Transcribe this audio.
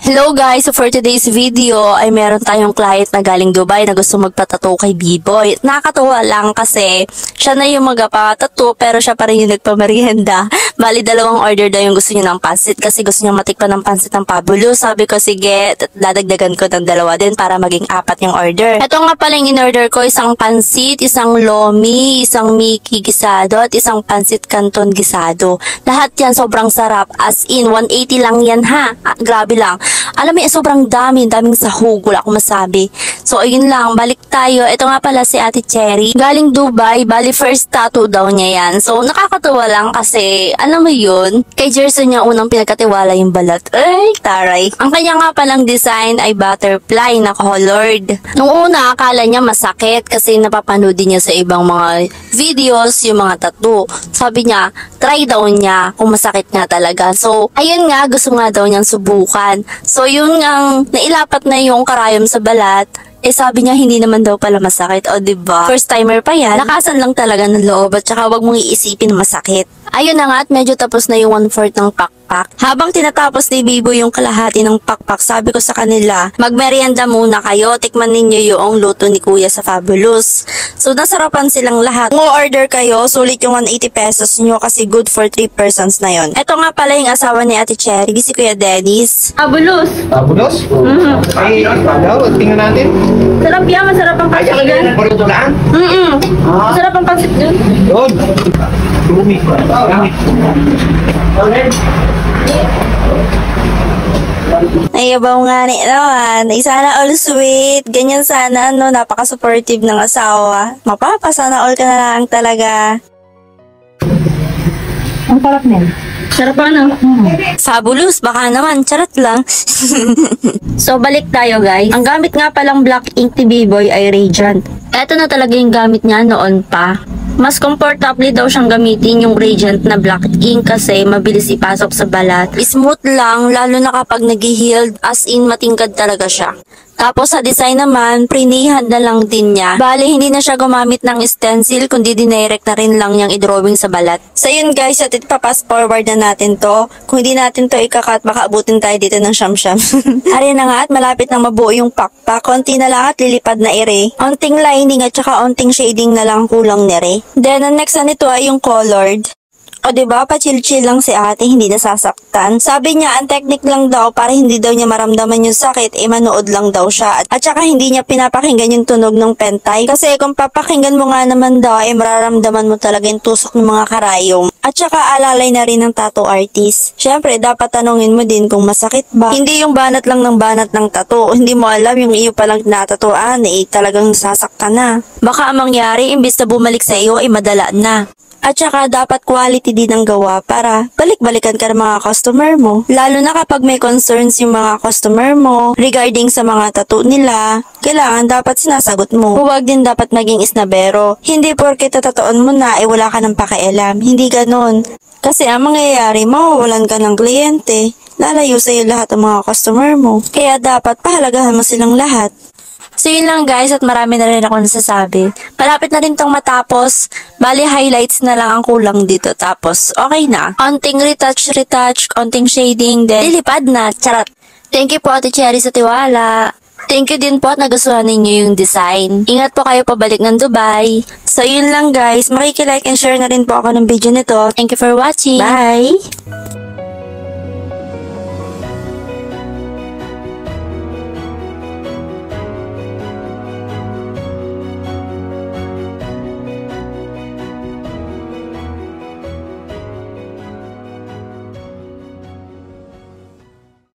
Hello guys! So for today's video ay meron tayong client na galing Dubai na gusto magpatato kay B-Boy. Nakakatuwa lang kasi siya na yung magpatato pero siya pa rin yung nagpamerienda. Bali dalawang order daw yung gusto niya ng pansit kasi gusto niya matikpan ng pansit ng Fabulous. Sabi ko sige, dadagdagan ko ng dalawa din para maging 4 yung order. Ito nga pala yung in-order ko, isang pansit, isang lomi, isang Mickey gisado at isang pansit canton gisado. Lahat yan sobrang sarap, as in 180 lang yan ha. Grabe lang. Alam mo, sobrang daming sahog, wala akong masabi. So, ayun lang, balik tayo. Ito nga pala si Ate Cherry. Galing Dubai, bali first tattoo daw niya yan. So, nakakatuwa lang kasi, alam mo yun, kay Jerson niya unang pinagkatiwala yung balat. Ay, taray. Ang kanya nga palang design ay butterfly na colored. Nung una, akala niya masakit kasi napapanood din niya sa ibang mga videos yung mga tattoo. Sabi niya, try daw niya kung masakit nga talaga. So, ayun nga, gusto nga daw niyang subukan. So, yun nga, nailapat na yung karayom sa balat. Eh, sabi niya, hindi naman daw pala masakit. O, diba? First timer pa yan. Lakasan lang talaga ng loob at saka wag mong iisipin na masakit. Ayun na nga at medyo tapos na yung 1/4 ng pakpak. Habang tinatapos ni Bibo yung kalahati ng pakpak, sabi ko sa kanila, magmerienda muna kayo, tikman ninyo yung luto ni Kuya sa Fabulous. So, nasarapan silang lahat. Kung order kayo, sulit yung 180 pesos nyo kasi good for 3 persons na yon. Ito nga pala yung asawa ni Ate Cherry, si Kuya Dennis. Fabulous! Fabulous? Ay, daw, tingnan natin. Sarap yan, masarap ang pansit dyan. Ay, yan, Masarap ang pansit dyan. Yun. Lumi. Nayabaw nga ni naman. Sana all sweet. Ganyan sana, no? Napaka-supportive ng asawa. Mapapa, sana all ka na lang talaga. Ang sarap na. Sarap ano? Fabulous, baka naman, charot lang. So, balik tayo guys. Ang gamit nga palang black ink ni B-Boy ay Radiant. Eto na talaga yung gamit niya noon pa. Mas comfortable daw siyang gamitin yung Radiant na black ink kasi mabilis ipasok sa balat. Smooth lang, lalo na kapag nag-healed, as in matingkad talaga siya. Tapos sa design naman, prinihan na lang din niya. Bale, hindi na siya gumamit ng stencil, kundi dinirect na rin lang niyang i-drawing sa balat. So yun guys, at ipapass forward na natin to. Kung hindi natin to ikakat, baka abutin tayo dito ng siyam-siyam. Ari na nga at malapit nang mabuo yung pakpak. Konti na lang at lilipad na ere. Onting lining at saka onting shading na lang kulang nere. Then, ang next na nito ay yung colored. O diba, pa-chill-chill lang si ate, hindi nasasaktan. Sabi niya, ang technique lang daw para hindi daw niya maramdaman yung sakit, manood lang daw siya. At saka hindi niya pinapakinggan yung tunog ng pentay. Kasi kung papakinggan mo nga naman daw, mararamdaman mo talaga yung tusok ng mga karayom. At saka alalay na rin ng tattoo artist. Syempre, dapat tanungin mo din kung masakit ba. Hindi yung banat lang ng banat ng tattoo. Hindi mo alam yung iyo palang natatuan, talagang sasaktan na. Baka ang mangyari, imbis na bumalik sa iyo, madala na. At saka dapat quality din ang gawa para balik-balikan ka ng mga customer mo. Lalo na kapag may concerns yung mga customer mo regarding sa mga tattoo nila, kailangan dapat sinasagot mo. Huwag din dapat maging isnabero. Hindi porke tatatoon mo na wala ka ng pakialam. Hindi ganon. Kasi ang mangyayari, mawawalan ka ng kliyente. Lalayo sa'yo lahat ng mga customer mo. Kaya dapat pahalagahan mo silang lahat. So yun lang guys at marami na rin ako nasasabi. Malapit na rin tong matapos. Bali highlights na lang ang kulang dito. Tapos okay na. Konting retouch, konting shading, then lilipad na. Charot. Thank you po Ate Cherry sa tiwala. Thank you din po at nagustuhan ninyo yung design. Ingat po kayo pabalik ng Dubai. So yun lang guys. Makikilike and share na rin po ako ng video nito. Thank you for watching. Bye!